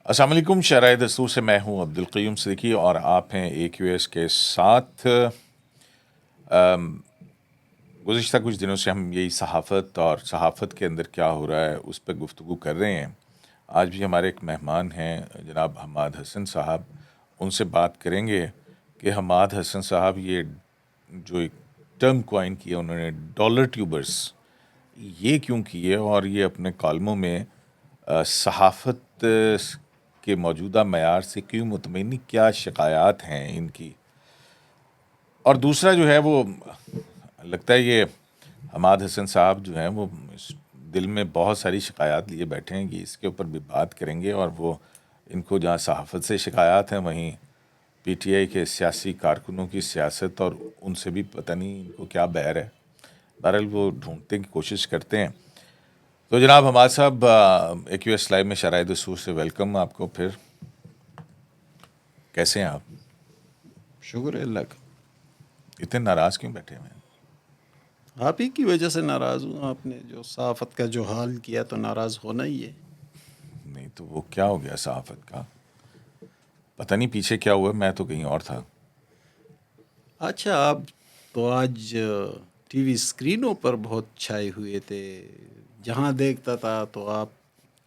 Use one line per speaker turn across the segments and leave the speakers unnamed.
السلام علیکم. شرائع دستور سے میں ہوں عبدالقیوم صدیقی اور آپ ہیں AQS کے ساتھ. گزشتہ کچھ دنوں سے ہم یہی صحافت اور صحافت کے اندر کیا ہو رہا ہے اس پہ گفتگو کر رہے ہیں. آج بھی ہمارے ایک مہمان ہیں جناب حماد حسن صاحب. ان سے بات کریں گے کہ حماد حسن صاحب یہ جو ایک ٹرم کوائن کیا انہوں نے ڈالر ٹیوبرز، یہ کیوں کیے اور یہ اپنے کالموں میں صحافت کے موجودہ معیار سے کیوں مطمئن، کیا شکایات ہیں ان کی. اور دوسرا جو ہے وہ لگتا ہے یہ حماد حسن صاحب جو ہیں وہ دل میں بہت ساری شکایات لیے بیٹھے ہیں کہ اس کے اوپر بھی بات کریں گے. اور وہ ان کو جہاں صحافت سے شکایات ہیں وہیں PTI کے سیاسی کارکنوں کی سیاست اور ان سے بھی پتہ نہیں ان کو کیا بہر ہے. بہرحال وہ ڈھونڈنے کی کوشش کرتے ہیں. تو جناب حماد صاحب AQS لائیو میں شرائع دستور سے ویلکم آپ کو. پھر کیسے ہیں آپ؟
شکر ہے اللہ کا.
اتنے ناراض کیوں بیٹھے ہوئے ہیں؟
آپ ہی کی وجہ سے ناراض ہوں. آپ نے جو صحافت کا جو حال کیا تو ناراض ہونا ہی ہے.
نہیں تو وہ کیا ہو گیا صحافت کا؟ پتہ نہیں پیچھے کیا ہوا، میں تو کہیں اور تھا.
اچھا، آپ تو آج ٹی وی اسکرینوں پر بہت چھائے ہوئے تھے. جہاں دیکھتا تھا تو آپ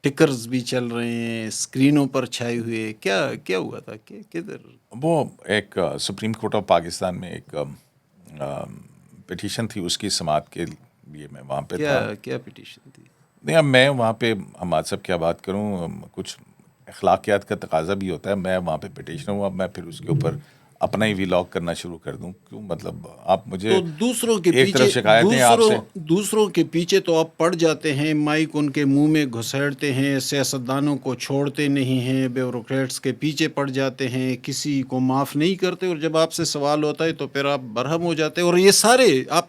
ٹکرز بھی چل رہے ہیں، اسکرینوں پر چھائے ہوئے. کیا ہوا تھا؟ کدھر؟
وہ ایک سپریم کورٹ آف پاکستان میں ایک پٹیشن تھی، اس کی سماعت کے لیے میں وہاں پہ تھا.
کیا پٹیشن تھی؟
نہیں، اب میں وہاں پہ حماد صاحب کیا بات کروں، کچھ اخلاقیات کا تقاضا بھی ہوتا ہے. میں وہاں پہ پٹیشن ہوں، اب میں پھر اس کے اوپر اپنا ہی ویلاگ کرنا شروع کر دوں. کیوں؟ مطلب آپ مجھے
تو دوسروں کے
ایک
پیچھے
طرف شکایتیں آپ سے.
دوسروں کے پیچھے تو آپ پڑ جاتے ہیں، مائک ان کے منہ میں گھسیڑتے ہیں، سیاستدانوں کو چھوڑتے نہیں ہیں، بیوروکریٹس کے پیچھے پڑ جاتے ہیں، کسی کو معاف نہیں کرتے، اور جب آپ سے سوال ہوتا ہے تو پھر آپ برہم ہو جاتے ہیں. اور یہ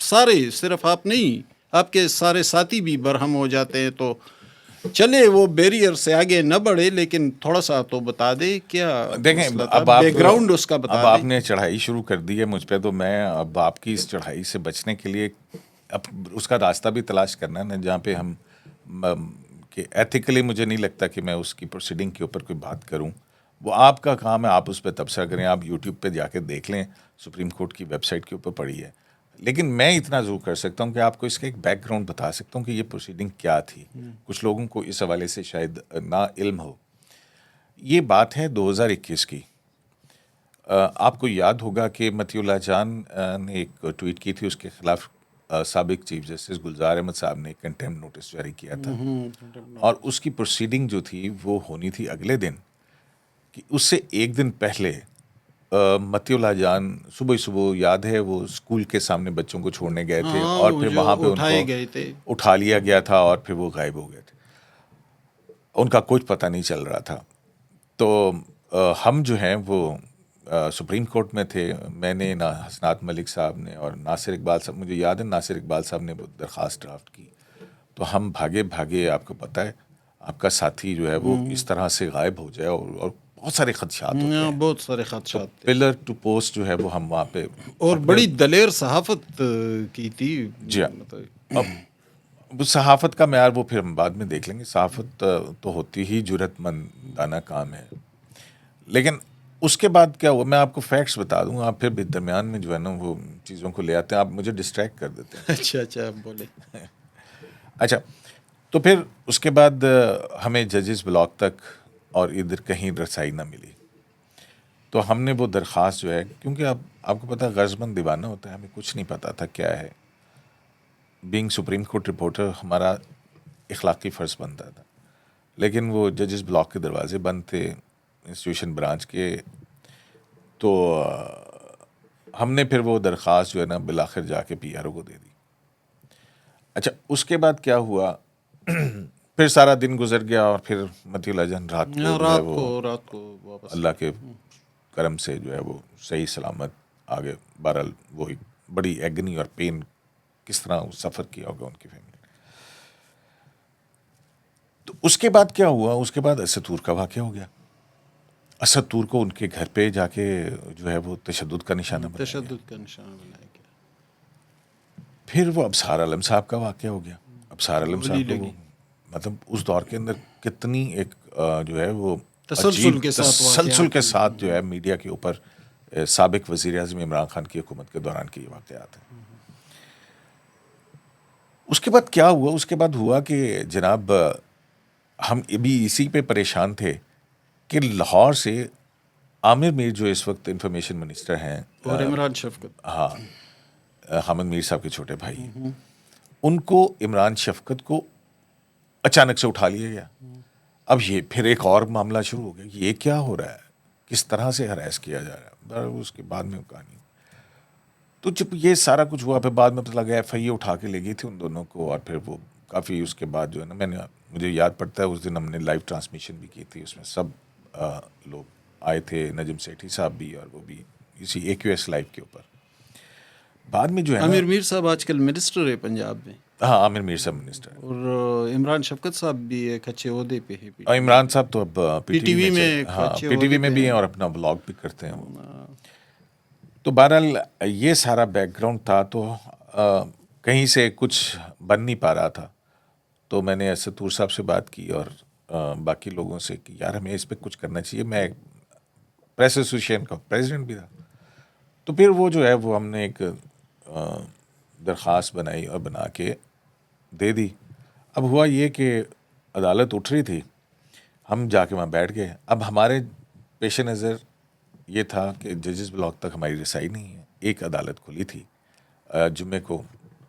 سارے صرف آپ نہیں، آپ کے سارے ساتھی بھی برہم ہو جاتے ہیں. تو چلے وہ بیریئر سے آگے نہ بڑھے، لیکن تھوڑا سا تو بتا دے کیا
دیکھیں
مسئلہ تھا،
اب آپ
بیک گراؤنڈ اس کا بتا
اب
دے.
آپ نے چڑھائی شروع کر دی ہے مجھ پہ، تو میں اب آپ کی اس چڑھائی سے بچنے کے لیے اب اس کا راستہ بھی تلاش کرنا ہے نا، جہاں پہ ہم کہ ایتھیکلی مجھے نہیں لگتا کہ میں اس کی پروسیڈنگ کے اوپر کوئی بات کروں. وہ آپ کا کام ہے، آپ اس پہ تبصرہ کریں. آپ یوٹیوب پہ جا کے دیکھ لیں، سپریم کورٹ کی ویب سائٹ کے اوپر پڑھی ہے. لیکن میں اتنا ضرور کر سکتا ہوں کہ آپ کو اس کا ایک بیک گراؤنڈ بتا سکتا ہوں کہ یہ پروسیڈنگ کیا تھی. کچھ لوگوں کو اس حوالے سے شاید نا علم ہو. یہ بات ہے 2021 کی. آپ کو یاد ہوگا کہ مطیع اللہ جان نے ایک ٹویٹ کی تھی، اس کے خلاف سابق چیف جسٹس گلزار احمد صاحب نے ایک کنٹمپٹ نوٹس جاری کیا تھا. اور اس کی پروسیڈنگ جو تھی وہ ہونی تھی اگلے دن. کہ اس سے ایک دن پہلے مطیع اللہ جان صبح یاد ہے وہ اسکول کے سامنے بچوں کو چھوڑنے گئے تھے، اور پھر
جو
وہاں پہ ان
اٹھائے
کو
گئے تھے،
اٹھا لیا گیا تھا اور پھر وہ غائب ہو گئے تھے. ان کا کچھ پتہ نہیں چل رہا تھا. تو ہم جو ہیں وہ سپریم کورٹ میں تھے. میں نے حسنات ملک صاحب نے اور ناصر اقبال صاحب، مجھے یاد ہے ناصر اقبال صاحب نے وہ درخواست ڈرافٹ کی. تو ہم بھاگے آپ کو پتہ ہے آپ کا ساتھی جو ہے وہ اس طرح سے غائب ہو جائے، اور بہت سارے خدشات ہوتے ہیں.
بہت سارے
تو
خدشات تھے.
پلر ٹو پوسٹ جو ہے وہ ہم وہاں پہ
اور بڑی دلیر صحافت کی تھی.
جی ہاں. اب صحافت کا معیار وہ پھر ہم بعد میں دیکھ لیں گے. صحافت تو ہوتی ہی جرأت مندانہ کام ہے. لیکن اس کے بعد کیا ہوا، میں آپ کو فیکٹس بتا دوں، آپ پھر بھی درمیان میں جو ہے نا وہ چیزوں کو لے آتے ہیں، آپ مجھے ڈسٹریکٹ کر دیتے ہیں.
اچھا بولے.
اچھا، تو پھر اس کے بعد ہمیں ججز بلاک تک اور ادھر کہیں رسائی نہ ملی. تو ہم نے وہ درخواست جو ہے، کیونکہ آپ کو پتہ غرضمند دیوانہ ہوتا ہے، ہمیں کچھ نہیں پتا تھا کیا ہے. بینگ سپریم کورٹ رپورٹر ہمارا اخلاقی فرض بنتا تھا. لیکن وہ ججز بلاک کے دروازے بند تھے انسٹیٹیوشن برانچ کے. تو ہم نے پھر وہ درخواست جو ہے نا بالآخر جا کے PRO کو دے دی. اچھا، اس کے بعد کیا ہوا، پھر سارا دن گزر گیا اور پھر مطیع اللہ جان رات کو جو ہے وہ
رات کو واپس
اللہ کے کرم سے جو ہے وہ صحیح سلامت آگے. بہرحال وہ ایک بڑی ایگنی اور پین کس طرح سفر کیا ہوگا ان کی فیملی. تو اس کے بعد کیا ہوا، اس کے بعد اسد طور کا واقعہ ہو گیا. اسد طور کو ان کے گھر پہ جا کے جو ہے وہ تشدد کا نشانہ بنایا گیا.
تشدد کا نشانہ بنایا گیا.
پھر وہ ابصار عالم صاحب کا واقعہ ہو گیا. اب سار عالم
گولی
صاحب تو
لگی،
مطلب اس دور کے اندر کتنی ایک جو ہے وہ
تسلسل
عجیب
کے ساتھ
تسلسل
واقعات
کے ساتھ جو ہے میڈیا کے اوپر سابق وزیر اعظم عمران خان کی حکومت کے دوران کے یہ واقعات ہیں. اس کے بعد کیا ہوا؟ اس کے بعد ہوا کہ جناب ہم ابھی اسی پہ پریشان تھے کہ لاہور سے عامر میر جو اس وقت انفارمیشن منسٹر ہیں،
اور عمران شفقت،
ہاں، حامد میر صاحب کے چھوٹے بھائی ہیں، ان کو عمران شفقت کو اچانک سے اٹھا لیا گیا. اب یہ پھر ایک اور معاملہ شروع ہو گیا، یہ کیا ہو رہا ہے، کس طرح سے ہراس کیا جا رہا ہے. اس کے بعد میں کہانی، تو جب یہ سارا کچھ ہوا پھر بعد میں پتہ لگا ایف آئی اے اٹھا کے لے گئی تھی ان دونوں کو، اور پھر وہ کافی اس کے بعد جو ہے نا، مجھے یاد پڑتا ہے اس دن ہم نے لائیو ٹرانسمیشن بھی کی تھی، اس میں سب لوگ آئے تھے، نجم سیٹھی صاحب بھی، اور وہ بھی اسی اے کیو ایس لائیو کے اوپر. بعد میں جو ہے نا،
عامر میر صاحب آج کل منسٹر ہے پنجاب میں،
ہاں عامر میر صاحب منسٹر ہیں،
اور عمران شفقت صاحب بھی ایک اچھے عہدے پہ ہے
اور عمران صاحب تو اب پی ٹی وی میں
ایک
ہاں
اچھے
پی ٹی وی
عہدے
میں
پہ
بھی ہیں
ہیں.
اور اپنا بلاگ بھی کرتے ہیں وہ. تو بہرحال یہ سارا بیک گراؤنڈ تھا، تو کہیں سے کچھ بن نہیں پا رہا تھا. تو میں نے اسد طور صاحب سے بات کی اور باقی لوگوں سے کہ یار ہمیں اس پہ کچھ کرنا چاہیے. میں پریس ایسوسیشن کا پریزیڈنٹ بھی تھا. تو پھر وہ جو ہے وہ ہم نے ایک درخواست بنائی اور بنا کے دے دی. اب ہوا یہ کہ عدالت اٹھ رہی تھی، ہم جا کے وہاں بیٹھ گئے. اب ہمارے پیش نظر یہ تھا کہ ججز بلاک تک ہماری رسائی نہیں ہے. ایک عدالت کھلی تھی جمعے کو،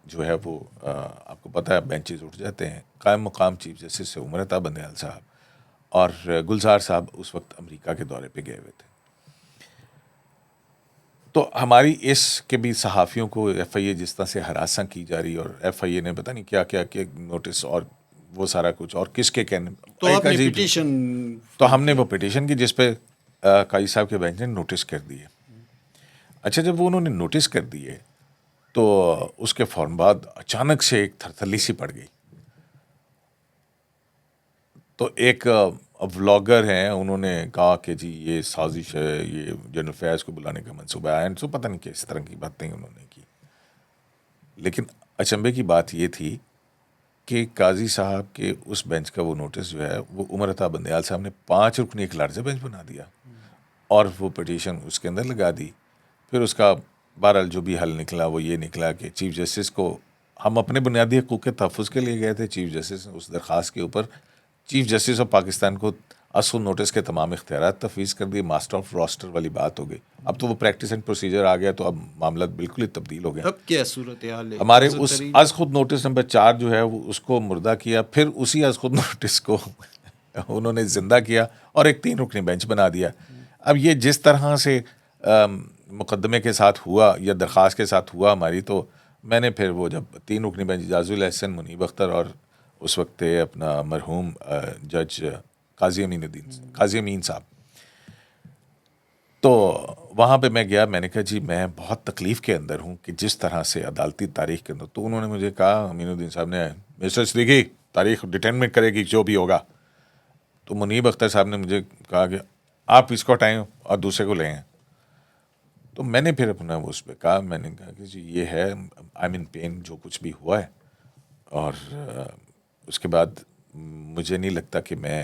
جو ہے وہ آپ کو پتہ ہے بینچز اٹھ جاتے ہیں. قائم مقام چیف جسٹس سے عمر عطا بندیال صاحب اور گلزار صاحب اس وقت امریکہ کے دورے پہ گئے ہوئے تھے. تو ہماری اس کے بھی صحافیوں کو ایف آئی اے جس طرح سے ہراساں کی جا رہی، اور ایف آئی اے نے پتہ نہیں کیا کیا کہ نوٹس اور وہ سارا کچھ، اور کس کے کہنے،
تو آپ
ایک
نے
عجیب.
پٹیشن،
تو ہم نے وہ پٹیشن کی جس پہ قاضی صاحب کے بینچ نے نوٹس کر دیے. اچھا جب وہ انہوں نے نوٹس کر دیے تو اس کے فوراً بعد اچانک سے ایک تھرتھلی سی پڑ گئی. تو ایک ولاگر ہیں، انہوں نے کہا کہ جی یہ سازش ہے، یہ جنرل فیاض کو بلانے کا منصوبہ ہے. تو پتہ نہیں کس طرح کی باتیں انہوں نے کی. لیکن اچنبے کی بات یہ تھی کہ قاضی صاحب کے اس بینچ کا وہ نوٹس جو ہے وہ عمر عطا بندیال صاحب نے 5 رکنی ایک لارجر بینچ بنا دیا اور وہ پٹیشن اس کے اندر لگا دی. پھر اس کا بہرحال جو بھی حل نکلا وہ یہ نکلا کہ چیف جسٹس کو ہم اپنے بنیادی حقوق کے تحفظ کے لیے گئے تھے. چیف جسٹس نے اس درخواست کے اوپر چیف جسٹس آف پاکستان کو اصل نوٹس کے تمام اختیارات تفویض کر دیے. ماسٹر آف راسٹر والی بات ہو گئی. اب تو وہ پریکٹس اینڈ پروسیجر آ گیا، تو اب معاملات بالکل ہی تبدیل ہو گئے.
اب کیا صورتحال ہے؟
ہمارے اس از خود نوٹس نمبر 4 جو ہے وہ اس کو مردہ کیا، پھر اسی از خود نوٹس کو انہوں نے زندہ کیا اور ایک 3 رکنی بینچ بنا دیا. اب یہ جس طرح سے مقدمے کے ساتھ ہوا یا درخواست کے ساتھ ہوا ہماری، تو میں نے پھر وہ جب 3 رکنی بینچ اعجاز الاحسن، منیب اختر اور اس وقت اپنا مرحوم جج قاضی امین صاحب، تو وہاں پہ میں گیا. میں نے کہا جی میں بہت تکلیف کے اندر ہوں کہ جس طرح سے عدالتی تاریخ کے اندر. تو انہوں نے مجھے کہا، امین الدین صاحب نے، مسٹر صدیقی تاریخ ڈٹرمنٹ کرے گی جو بھی ہوگا. تو منیب اختر صاحب نے مجھے کہا کہ آپ اس کو ہٹائیں اور دوسرے کو لیں. تو میں نے پھر اپنا اس پہ کہا، میں نے کہا کہ جی یہ ہے، آئی مین پین جو کچھ بھی ہوا ہے. اور اس کے بعد مجھے نہیں لگتا کہ میں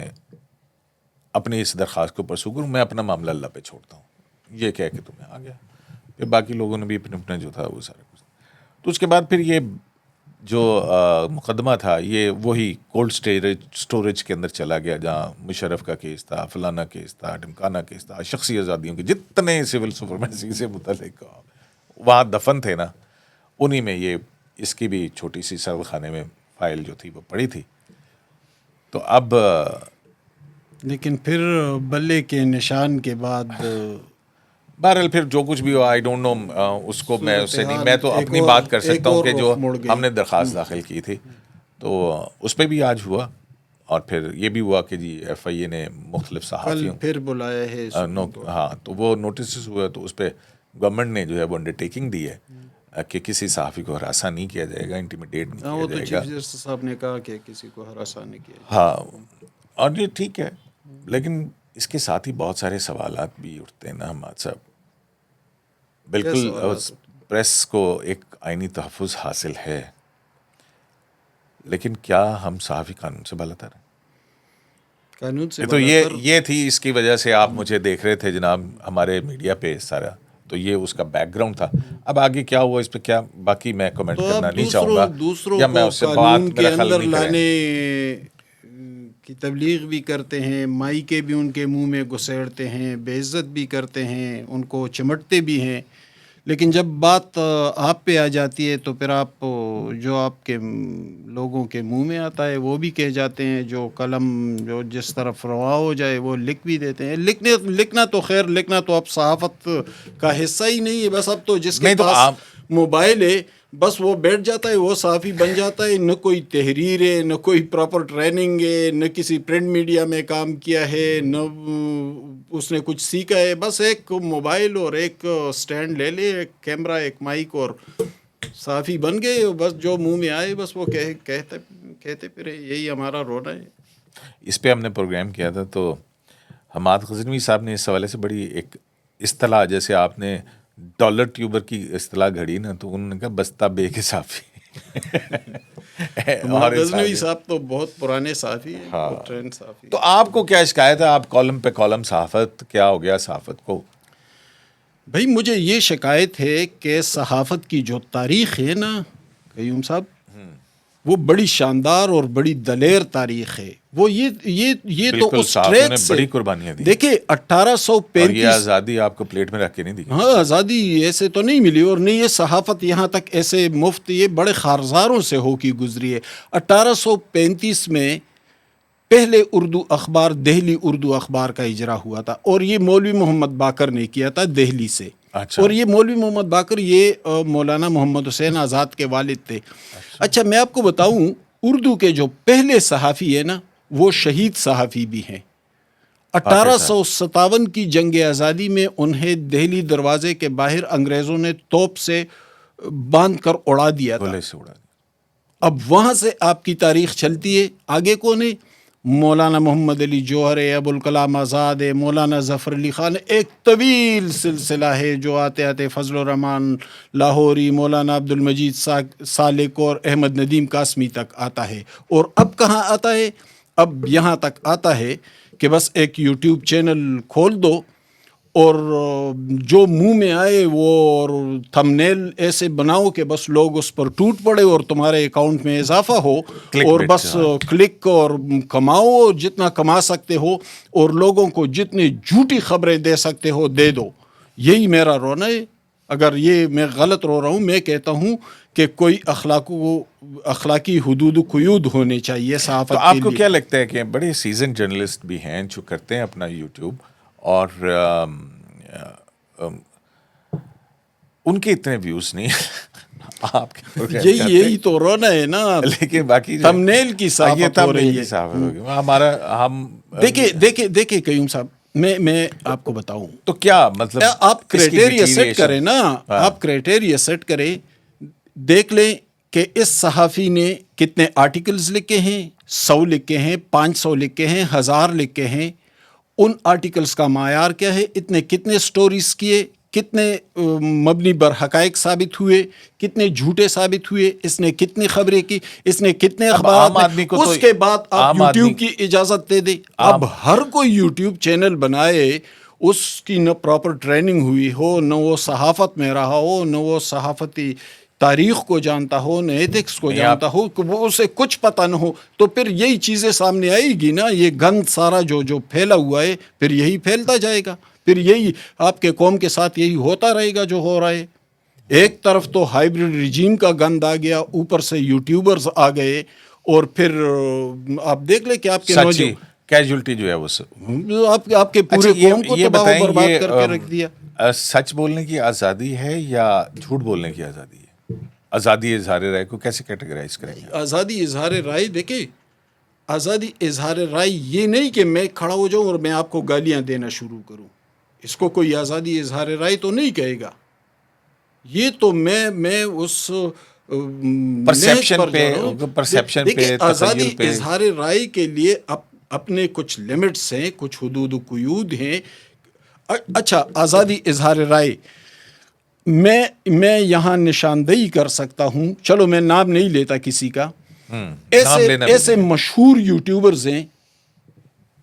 اپنی اس درخواست کو پرسو کروں. میں اپنا معاملہ اللہ پہ چھوڑتا ہوں. یہ کہہ کے تو میں آ گیا. پھر باقی لوگوں نے بھی اپنا جو تھا وہ سارا کچھ. تو اس کے بعد پھر یہ جو مقدمہ تھا یہ وہی کولڈ سٹوریج کے اندر چلا گیا، جہاں مشرف کا کیس تھا، فلانا کیس تھا، ڈمکانا کیس تھا، شخصی آزادیوں کے جتنے سول سپرمیسی سے متعلق وہاں دفن تھے نا، انہی میں یہ اس کی بھی چھوٹی سی سرو خانے میں فائل جو تھی وہ پڑی تھی. تو اب
لیکن پھر بلے کے نشان کے بعد
بہرحال پھر جو کچھ بھی ہو، آئی ڈونٹ نو اس کو میں اس سے نہیں، میں تو اپنی بات کر سکتا ہوں کہ جو ہم نے درخواست داخل کی تھی تو اس پہ بھی آج ہوا. اور پھر یہ بھی ہوا کہ جی ایف آئی اے نے مختلف صحافیوں
پھر بلایا ہے
ہاں، تو وہ نوٹسز ہوا. تو اس پہ گورنمنٹ نے جو ہے وہ انڈرٹیکنگ دی ہے کہ کسی صحافی کو ہراساں نہیں کیا جائے گا، انٹیمیڈیٹ نہیں
وہ
کیا
تو
جائے
چیف
گا.
جسٹس صاحب نے کہا کہ کسی کو ہراساں نہیں کیا جائے.
ہاں، اور یہ ٹھیک ہے، لیکن اس کے ساتھ ہی بہت سارے سوالات بھی اٹھتے ہیں نا حماد صاحب. بالکل پریس کو ایک آئینی تحفظ حاصل ہے، لیکن کیا ہم صحافی قانون سے بالاتر ہیں؟
قانون سے
تو یہ تھی، اس کی وجہ سے آپ مجھے دیکھ رہے تھے جناب ہمارے میڈیا پہ سارا، تو یہ اس کا بیک گراؤنڈ تھا. اب آگے کیا ہوا اس پہ کیا باقی میں کمنٹ
تو
کرنا
آپ
نہیں چاہوں گا،
دوسروں
یا میں
کو
اس سے
قانون
بات
کے
میرا خیال
اندر
نہیں کریں.
لانے کی تبلیغ بھی کرتے ہیں، مائکے بھی ان کے منہ میں گھسیڑتے ہیں، بے عزت بھی کرتے ہیں، ان کو چمٹتے بھی ہیں، لیکن جب بات آپ پہ آ جاتی ہے تو پھر آپ جو آپ کے لوگوں کے منہ میں آتا ہے وہ بھی کہہ جاتے ہیں، جو قلم جو جس طرف روا ہو جائے وہ لکھ بھی دیتے ہیں. لکھنا تو خیر، لکھنا تو اب صحافت کا حصہ ہی نہیں ہے. بس اب تو جس کے
نہیں تو
پاس
آپ
موبائل ہے بس وہ بیٹھ جاتا ہے، وہ صحافی بن جاتا ہے. نہ کوئی تحریر ہے، نہ کوئی پراپر ٹریننگ ہے، نہ کسی پرنٹ میڈیا میں کام کیا ہے، نہ اس نے کچھ سیکھا ہے. بس ایک موبائل اور ایک سٹینڈ لے لے، ایک کیمرہ، ایک مائک، اور صحافی بن گئے. بس جو منہ میں آئے بس وہ کہتے پھرے. یہی ہمارا رونا ہے.
اس پہ ہم نے پروگرام کیا تھا تو حماد غزنوی صاحب نے اس حوالے سے بڑی ایک اصطلاح، جیسے آپ نے ڈالر ٹیوبر کی اصطلاح گھڑی نا، تو انہوں نے کہا بستہ بے کے صحافی.
حماد غزنوی صاحب تو بہت پرانے صحافی ہیں،
ہاں.
بہت ٹرینڈ صحافی.
تو آپ کو کیا شکایت ہے؟ آپ کالم پہ کالم صحافت، کیا ہو گیا صحافت کو؟
بھائی مجھے یہ شکایت ہے کہ صحافت کی جو تاریخ ہے نا قیوم صاحب، وہ بڑی شاندار اور بڑی دلیر تاریخ ہے. وہ یہ تو
بالکل،
اس
صحافیوں نے
ٹریک سے
بڑی قربانیاں دی،
دیکھیں
اور یہ
1835.
آزادی آپ کو پلیٹ میں رکھ کے نہیں دی.
ہاں، آزادی ایسے تو نہیں ملی، اور نہیں یہ صحافت یہاں تک ایسے مفت، یہ بڑے خارزاروں سے ہو کی گزری ہے. 1835 میں پہلے اردو اخبار دہلی اردو اخبار کا اجرا ہوا تھا، اور یہ مولوی محمد باقر نے کیا تھا دہلی سے.
اچھا
اور یہ مولوی محمد باقر یہ مولانا محمد حسین آزاد کے والد تھے. اچھا میں آپ کو بتاؤں، اردو کے جو پہلے صحافی ہیں نا وہ شہید صحافی بھی ہیں.
باقر صاحب
1857 کی جنگ آزادی میں انہیں دہلی دروازے کے باہر انگریزوں نے توپ سے باندھ کر اڑا دیا تھا.
گولے سے اڑا دی.
اب وہاں سے آپ کی تاریخ چلتی ہے. آگے کون ہے؟ مولانا محمد علی جوہر ہے، ابوالکلام آزاد ہے، مولانا ظفر علی خان. ایک طویل سلسلہ ہے جو آتے آتے فضل الرحمان لاہوری، مولانا عبد المجید سالک اور احمد ندیم قاسمی تک آتا ہے. اور اب کہاں آتا ہے؟ اب یہاں تک آتا ہے کہ بس ایک یوٹیوب چینل کھول دو اور جو منہ میں آئے وہ، اور تھمنیل ایسے بناؤ کہ بس لوگ اس پر ٹوٹ پڑے اور تمہارے اکاؤنٹ میں اضافہ ہو،
کلک
اور
بیٹ
بس
سے، ہاں.
کلک اور کماؤ جتنا کما سکتے ہو، اور لوگوں کو جتنی جھوٹی خبریں دے سکتے ہو دے دو. یہی میرا رونا ہے. اگر یہ میں غلط رو رہا ہوں، میں کہتا ہوں کہ کوئی اخلاقی حدود و قیود ہونے چاہیے
تو
صحافت
آپ
کے
کو
لیے.
کیا لگتا ہے کہ بڑے سیزن جرنلسٹ بھی ہیں جو کرتے ہیں اپنا یوٹیوب، اور ان کے اتنے ویوز نہیں آپ کے پروگرام کے آتے،
یہی تو رونا ہے نا.
لیکن باقی جو
تھمنیل کی
یہ
صحافت ہو
تھمبنیل
رہی
کی
ہے.
صحافت ہوگی ہمارا، ہم
دیکھیں قیوم صاحب، میں آپ کو بتاؤں،
تو کیا مطلب
آپ
اس کی
کرائٹیریا سیٹ کریں
deterioration؟
نا،
ہاں.
آپ کرائٹیریا سیٹ کریں، دیکھ لیں کہ اس صحافی نے کتنے آرٹیکلز لکھے ہیں. 100 لکھے ہیں، 500 لکھے ہیں، 1000 لکھے ہیں. ان آرٹیکلز کا معیار کیا ہے؟ کتنے سٹوریز کیے، کتنے مبنی بر حقائق ثابت ہوئے، کتنے جھوٹے ثابت ہوئے، اس نے کتنی خبریں کی، اس نے کتنے
اب
اخبارات
عام
میں.
آدمی کو تو،
اس کے بعد آپ
عام آدمی
یوٹیوب کی اجازت دے دیں. اب ہر کوئی یوٹیوب چینل بنائے، اس کی نہ پراپر ٹریننگ ہوئی ہو، نہ وہ صحافت میں رہا ہو، نہ وہ صحافتی تاریخ کو جانتا ہو، نہ ایتھکس کو جانتا ہو، کہ وہ اسے کچھ پتہ نہ ہو، تو پھر یہی چیزیں سامنے آئے گی نا. یہ گند سارا جو پھیلا ہوا ہے پھر یہی پھیلتا جائے گا. پھر یہی آپ کے قوم کے ساتھ یہی ہوتا رہے گا جو ہو رہا ہے. ایک طرف تو ہائیبرڈ رجیم کا گند آ گیا، اوپر سے یوٹیوبرز آ گئے، اور پھر آپ دیکھ لیں کہ آپ کے
سچی کیجولٹی جو ہے وہ
آپ کے پورے قوم کو
یہ
تباہ و
بتائیں،
برباد کر کے رکھ دیا.
سچ بولنے کی آزادی ہے یا جھوٹ بولنے کی آزادی ہے؟ آزادی اظہار رائے کو کیسے کیٹیگرائز کریں گے؟
آزادی اظہار رائے، دیکھیں آزادی اظہار رائے یہ نہیں کہ میں کھڑا ہو جاؤں اور میں آپ کو گالیاں دینا شروع کروں. اس کو کوئی آزادی اظہار رائے تو نہیں کہے گا. یہ تو میں اس نہج پر جا رہا ہوں.
پرسیپشن
دیکھیں
پہ،
آزادی
تخیل پہ.
اظہار رائے کے لیے اپنے کچھ لمٹس ہیں، کچھ حدود و قیود ہیں. اچھا، آزادی اظہار رائے میں یہاں نشاندہی کر سکتا ہوں، چلو میں نام نہیں لیتا کسی کا. ایسے مشہور یوٹیوبرز ہیں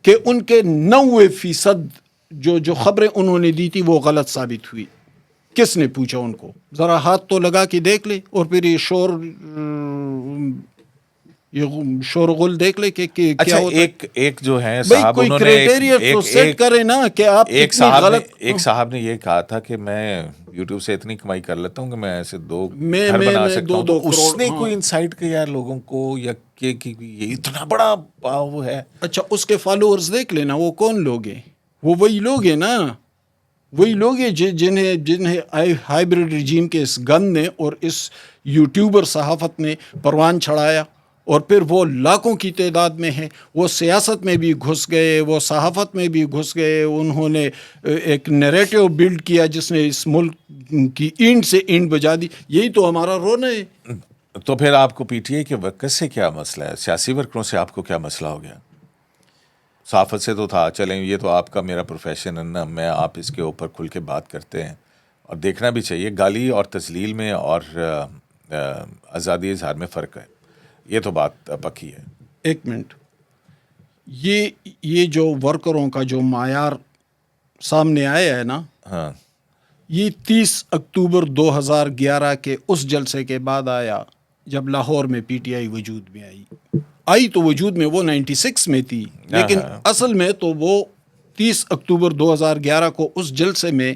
کہ ان کے 90% جو خبریں انہوں نے دی تھی وہ غلط ثابت ہوئی. کس نے پوچھا ان کو؟ ذرا ہاتھ تو لگا کے دیکھ لے اور پھر یہ شور غل دیکھ لے کہ کیا ہوتا ہے.
ایک جو ہے صاحب انہوں نے
سیٹ کرے نا کہ آپ
ایک صاحب نے یہ کہا تھا کہ میں یوٹیوب سے اتنی کمائی کر لیتا ہوں کہ میں ایسے 2 گھر بنا سکتا ہوں. تو اس نے کوئی انسائٹ کیا لوگوں کو یا کہ یہ اتنا بڑا وہ ہے؟
اچھا اس کے فالوورز دیکھ لینا وہ کون لوگ ہیں. وہ وہی لوگ ہیں نا، وہی لوگ ہیں جنہیں ہائیبریڈ رجیم کے اس گند نے اور اس یوٹیوبر صحافت نے پروان چڑھایا، اور پھر وہ لاکھوں کی تعداد میں ہیں. وہ سیاست میں بھی گھس گئے، وہ صحافت میں بھی گھس گئے. انہوں نے ایک نیریٹو بلڈ کیا جس نے اس ملک کی اینٹ سے اینٹ بجا دی. یہی تو ہمارا رونا ہے.
تو پھر آپ کو پی ٹی آئی کے ورکرز سے کیا مسئلہ ہے؟ سیاسی ورکروں سے آپ کو کیا مسئلہ ہو گیا؟ صحافت سے تو تھا، چلیں یہ تو آپ کا میرا پروفیشن ہے نا، میں آپ اس کے اوپر کھل کے بات کرتے ہیں اور دیکھنا بھی چاہیے. گالی اور تذلیل میں اور آزادی اظہار میں فرق ہے، یہ تو بات پکی ہے.
ایک منٹ، یہ جو ورکروں کا جو معیار سامنے آیا ہے نا،
ہاں،
یہ 30 اکتوبر 2011 کے اس جلسے کے بعد آیا جب لاہور میں پی ٹی آئی وجود میں آئی تو وجود میں وہ 96 میں تھی، لیکن اصل میں تو وہ 30 اکتوبر 2011 کو اس جلسے میں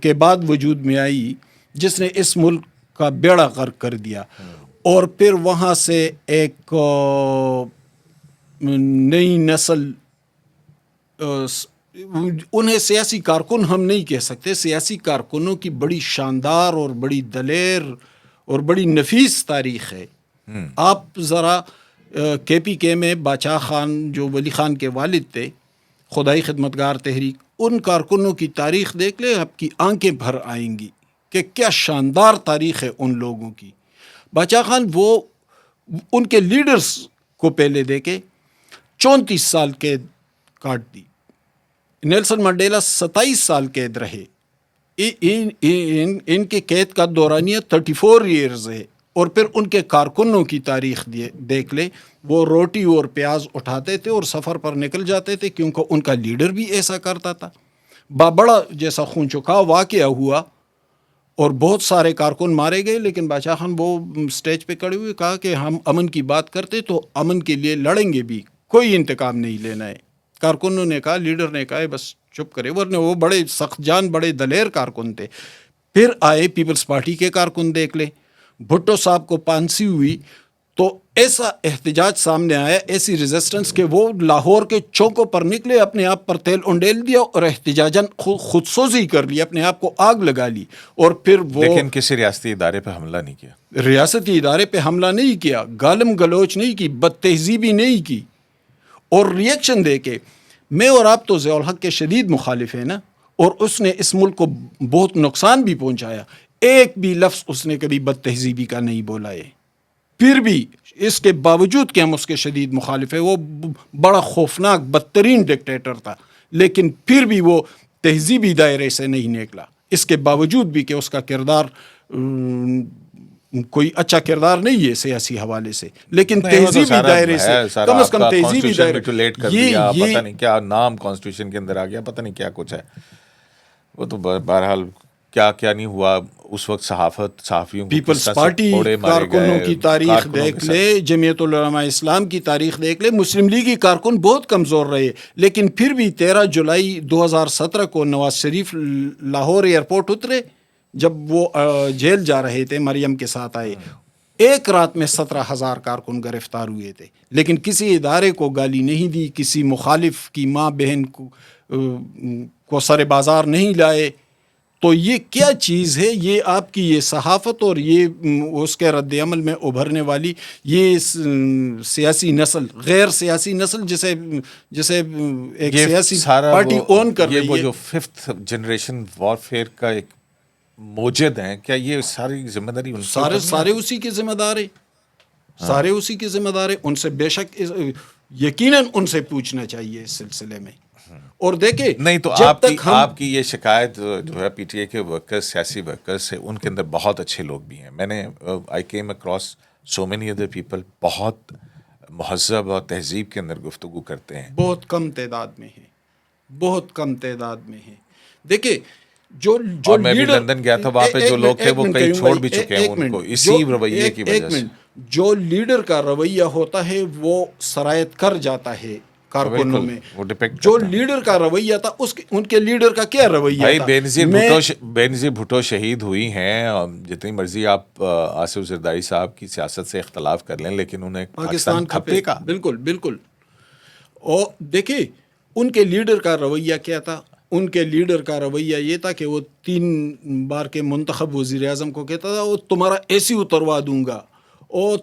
کے بعد وجود میں آئی جس نے اس ملک کا بیڑا غرق کر دیا. اور پھر وہاں سے ایک نئی نسل، انہیں سیاسی کارکن ہم نہیں کہہ سکتے، سیاسی کارکنوں کی بڑی شاندار اور بڑی دلیر اور بڑی نفیس تاریخ ہے. آپ ذرا کے پی کے میں باچا خان جو ولی خان کے والد تھے، خدائی خدمتگار تحریک، ان کارکنوں کی تاریخ دیکھ لیں، آپ کی آنکھیں بھر آئیں گی کہ کیا شاندار تاریخ ہے ان لوگوں کی. باچا خان وہ ان کے لیڈرز کو پہلے دیکھے 34 سال قید کاٹ دی. نیلسن منڈیلا 27 سال قید رہے. ان کے قید کا دورانیہ 34 ایئرز ہے. اور پھر ان کے کارکنوں کی تاریخ دیکھ لے، وہ روٹی اور پیاز اٹھاتے تھے اور سفر پر نکل جاتے تھے کیونکہ ان کا لیڈر بھی ایسا کرتا تھا. بڑا جیسا خون چکاؤ واقعہ ہوا اور بہت سارے کارکن مارے گئے، لیکن باچا خان وہ سٹیج پہ کھڑے ہوئے کہا کہ ہم امن کی بات کرتے تو امن کے لیے لڑیں گے بھی، کوئی انتقام نہیں لینا ہے. کارکنوں نے کہا، لیڈر نے کہا بس چپ کرے، ورنہ وہ بڑے سخت جان بڑے دلیر کارکن تھے. پھر آئے پیپلز پارٹی کے کارکن دیکھ لیں، بھٹو صاحب کو پھانسی ہوئی تو ایسا احتجاج سامنے آیا، ایسی ریزسٹنس کہ وہ لاہور کے چوکوں پر نکلے، اپنے آپ پر تیل انڈیل دیا اور احتجاجاً خود سوزی کر لی، اپنے آپ کو آگ لگا لی. اور پھر وہ
لیکن کسی ریاستی ادارے پہ حملہ نہیں کیا،
ریاستی ادارے پہ حملہ نہیں کیا، گالم گلوچ نہیں کی، بد تہذیبی نہیں کی. اور ریئیکشن دے کے میں اور آپ تو ضیاء الحق کے شدید مخالف ہیں نا، اور اس نے اس ملک کو بہت نقصان بھی پہنچایا. ایک بھی لفظ اس نے کبھی بد تہذیبی کا نہیں بولا ہے. پھر بھی اس کے باوجود کہ ہم اس کے شدید مخالف ہیں، وہ بڑا خوفناک بدترین ڈکٹیٹر تھا، لیکن پھر بھی وہ تہذیبی دائرے سے نہیں نکلا، اس کے باوجود بھی کہ اس کا کردار کوئی اچھا کردار نہیں ہے سیاسی حوالے سے، لیکن تہذیبی دائرے سے کم از کم تہذیبی دائرے
پتہ نہیں کیا نام کانسٹیٹیوشن کے اندر آ گیا، پتہ نہیں کیا کچھ ہے. وہ تو بہرحال کیا نہیں ہوا اس وقت. صحافیوں
پیپلز پارٹی کارکنوں کی تاریخ دیکھ لے، جمعیت العلماء اسلام کی تاریخ دیکھ لے، مسلم لیگی کارکن بہت کمزور رہے، لیکن پھر بھی 13 جولائی 2017 کو نواز شریف لاہور ایئرپورٹ اترے جب وہ جیل جا رہے تھے، مریم کے ساتھ آئے. ایک رات میں 17,000 کارکن گرفتار ہوئے تھے، لیکن کسی ادارے کو گالی نہیں دی، کسی مخالف کی ماں بہن کو سر بازار نہیں لائے. تو یہ کیا چیز ہے؟ یہ آپ کی یہ صحافت اور یہ اس کے رد عمل میں ابھرنے والی یہ سیاسی نسل، غیر سیاسی نسل جسے ایک سیاسی پارٹی اون کر رہی ہے،
وہ جو 5th جنریشن وارفیئر کا ایک موجد ہیں، کیا یہ ساری ذمہ داری ان
سارے اسی کی ذمہ دار ہیں، سارے اسی کی ذمہ دار ہیں. ان سے بے شک یقیناً ان سے پوچھنا چاہیے اس سلسلے میں. اور دیکھیں
نہیں تو آپ کی یہ شکایت جو ہے پی ٹی آئی کے ورکرز، سیاسی ورکرز سے، ان کے اندر بہت اچھے لوگ بھی ہیں. میں نے I came across so many other people بہت مہذب اور تہذیب کے اندر گفتگو کرتے ہیں.
بہت کم تعداد میں ہے، بہت کم تعداد میں ہے. دیکھیے جو
اور میں بھی
لیڈر،
لندن گیا تھا، وہاں پہ جو لوگ تھے وہ کئی چھوڑ بھی چکے ہیں ان کو اسی رویے کی وجہ سے.
جو لیڈر کا رویہ ہوتا ہے وہ سرایت کر جاتا ہے کارکنوں
بالکل
میں.
وہ ڈپیکٹ
جو
کرتا ہے.
لیڈر کا رویہ تھا ان کے لیڈر کا کیا رویہ
بھائی
تھا؟
بے نظیر بھٹو شہید ہوئی ہیں، اور جتنی مرضی آپ آصف زرداری صاحب کی سیاست سے اختلاف کر لیں، لیکن انہیں پاکستان کھپے کا.
بالکل بالکل. اور دیکھیے ان کے لیڈر کا رویہ کیا تھا؟ ان کے لیڈر کا رویہ یہ تھا کہ وہ 3 بار کے منتخب وزیر اعظم کو کہتا تھا وہ تمہارا اے سی اتروا دوں گا، اور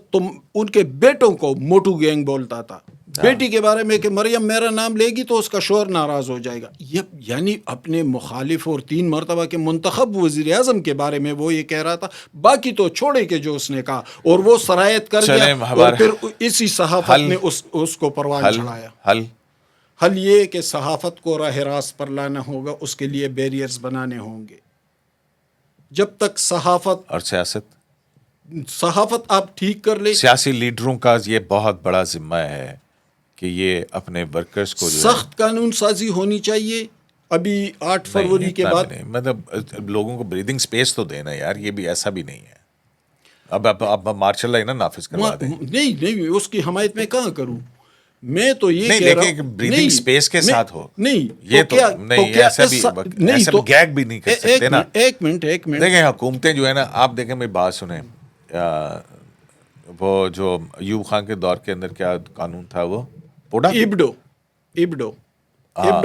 ان کے بیٹوں کو موٹو گینگ بولتا تھا. بیٹی کے بارے میں کہ مریم میرا نام لے گی تو اس کا شوہر ناراض ہو جائے گا. یہ یعنی اپنے مخالف اور 3 مرتبہ کے منتخب وزیر اعظم کے بارے میں وہ یہ کہہ رہا تھا، باقی تو چھوڑے کہ جو اس نے کہا، اور وہ سرایت کر گیا، اور پھر اسی صحافت نے اس کو پروان چڑھایا. حل یہ کہ صحافت کو راہ راست پر لانا ہوگا، اس کے لیے بیریئرز بنانے ہوں گے. جب تک صحافت
اور
صحافت آپ ٹھیک کر لے،
سیاسی لیڈروں کا یہ بہت بڑا ذمہ ہے کہ یہ اپنے ورکرز کو جو
سخت قانون سازی ہونی چاہیے. ابھی 8 فروری کے بعد
مطلب لوگوں کو بریدنگ سپیس تو دینا یار، یہ بھی ایسا بھی نہیں ہے. اب مارشل لاء نا نافذ کروا دیں.
نہیں اس کی حمایت میں کہاں کروں. میں تو یہ
نہیں،
کہہ رہا
لیکن
ہوں
بریدنگ سپیس کے ساتھ ہو.
نہیں
یہ تو نہیں، ایسا بھی گیگ بھی نہیں کر سکتے نا.
ایک منٹ
دیکھیں حکومتیں جو ہے نا، آپ دیکھیں میری بات سنیں، وہ جو ایوب خان کے دور کے اندر کیا قانون تھا، وہ پوڈا
ایبڈو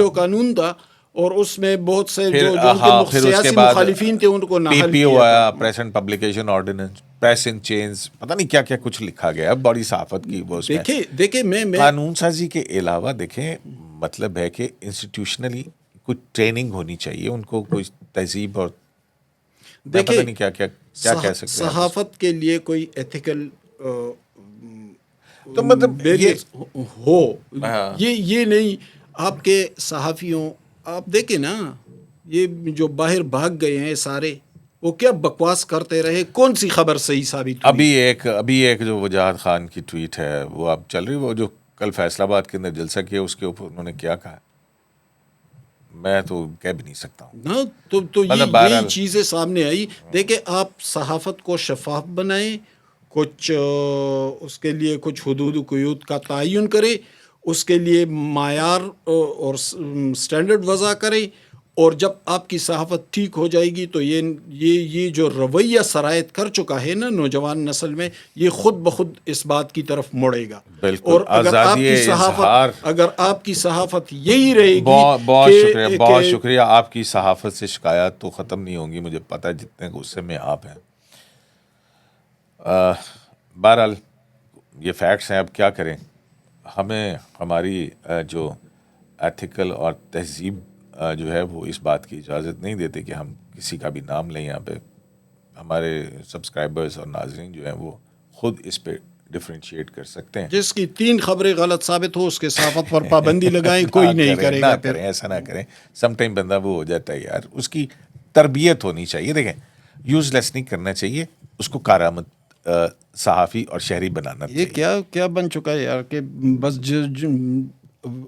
قانون تھا، اور اس میں بہت سے جو ان کے
پھر اس کے
سیاسی
بعد
مخالفین تھے ان کو
پی
نااہل
پی او
کیا
آیا،
تھا.
Press and publication ordinance, press in chains, پتہ نہیں کیا کیا کچھ لکھا گیا اب بڑی صحافت کی. وہ اس میں
دیکھیں میں
قانون سازی کے علاوہ دیکھیں مطلب ہے کہ انسٹیٹیوشنلی کچھ ٹریننگ ہونی چاہیے ان کو، کوئی تہذیب، اور پتہ نہیں کیا کیا کہہ سکتے ہیں.
صحافت کے لیے کوئی ایتھیکل
تو مطلب
ہو، یہ نہیں. آپ کے صحافیوں، آپ دیکھیں نا، یہ جو باہر بھاگ گئے ہیں سارے، وہ کیا بکواس کرتے رہے، کون سی خبر صحیح ثابت ہوئی؟
ابھی ایک جو وجاہت خان کی ٹویٹ ہے وہ اب چل رہی، وہ جو کل فیصل آباد کے اندر جلسہ کیا اس کے اوپر انہوں نے کیا کہا، میں تو کہہ بھی نہیں سکتا ہوں.
نا تو یہی چیزیں سامنے آئی. دیکھیں آپ صحافت کو شفاف بنائیں، کچھ اس کے لیے کچھ حدود و قیود کا تعین کرے، اس کے لیے معیار اور سٹینڈرڈ وضع کرے، اور جب آپ کی صحافت ٹھیک ہو جائے گی تو یہ جو رویہ سرایت کر چکا ہے نا نوجوان نسل میں، یہ خود بخود اس بات کی طرف مڑے گا.
بالکل.
اور اگر آپ کی صحافت یہی رہے گی.
بہت شکریہ. آپ کی صحافت سے شکایات تو ختم نہیں ہوں گی، مجھے پتہ ہے جتنے غصے میں آپ ہیں. بہرحال یہ فیکٹس ہیں، اب کیا کریں. ہمیں ہماری جو ایتھیکل اور تہذیب جو ہے وہ اس بات کی اجازت نہیں دیتے کہ ہم کسی کا بھی نام لیں یہاں پہ. ہمارے سبسکرائبرز اور ناظرین جو ہیں وہ خود اس پہ ڈفرینشیٹ کر سکتے ہیں.
جس کی 3 خبریں غلط ثابت ہو اس کے صحافت پر پابندی لگائیں، کوئی نہیں کرے گا.
پھر ایسا نہ کریں. سم ٹائم بندہ وہ ہو جاتا ہے یار، اس کی تربیت ہونی چاہیے. دیکھیں یوز لیس نہیں کرنا چاہیے اس کو، کارآمد صحافی اور شہری بنانا چاہیے.
یہ کیا بن چکا ہے یار کہ بس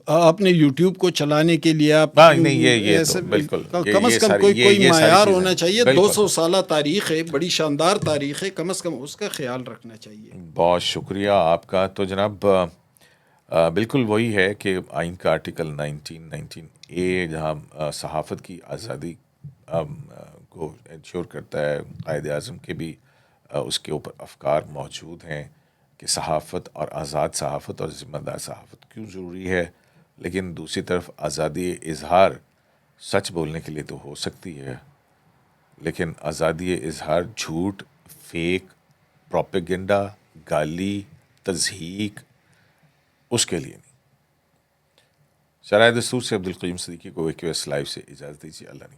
آپ نے یوٹیوب کو چلانے کے لیے آپ
نہیں یہ تو بالکل
کم از کم کوئی معیار ہونا چاہیے. 200 سالہ تاریخ ہے، بڑی شاندار تاریخ ہے، کم از کم اس کا خیال رکھنا چاہیے.
بہت شکریہ آپ کا. تو جناب بالکل وہی ہے کہ آئین کا آرٹیکل 19 جہاں صحافت کی آزادی کو انشور کرتا ہے، قائد اعظم کے بھی اس کے اوپر افکار موجود ہیں کہ صحافت اور آزاد صحافت اور ذمہ دار صحافت کیوں ضروری ہے. لیکن دوسری طرف آزادی اظہار سچ بولنے کے لیے تو ہو سکتی ہے، لیکن آزادی اظہار جھوٹ، فیک، پروپیگنڈا، گالی، تضحیک، اس کے لیے نہیں. شرائع دستور سے عبدالقیوم صدیقی کو WQS لائیو سے اجازت دیجیے. اللہ نے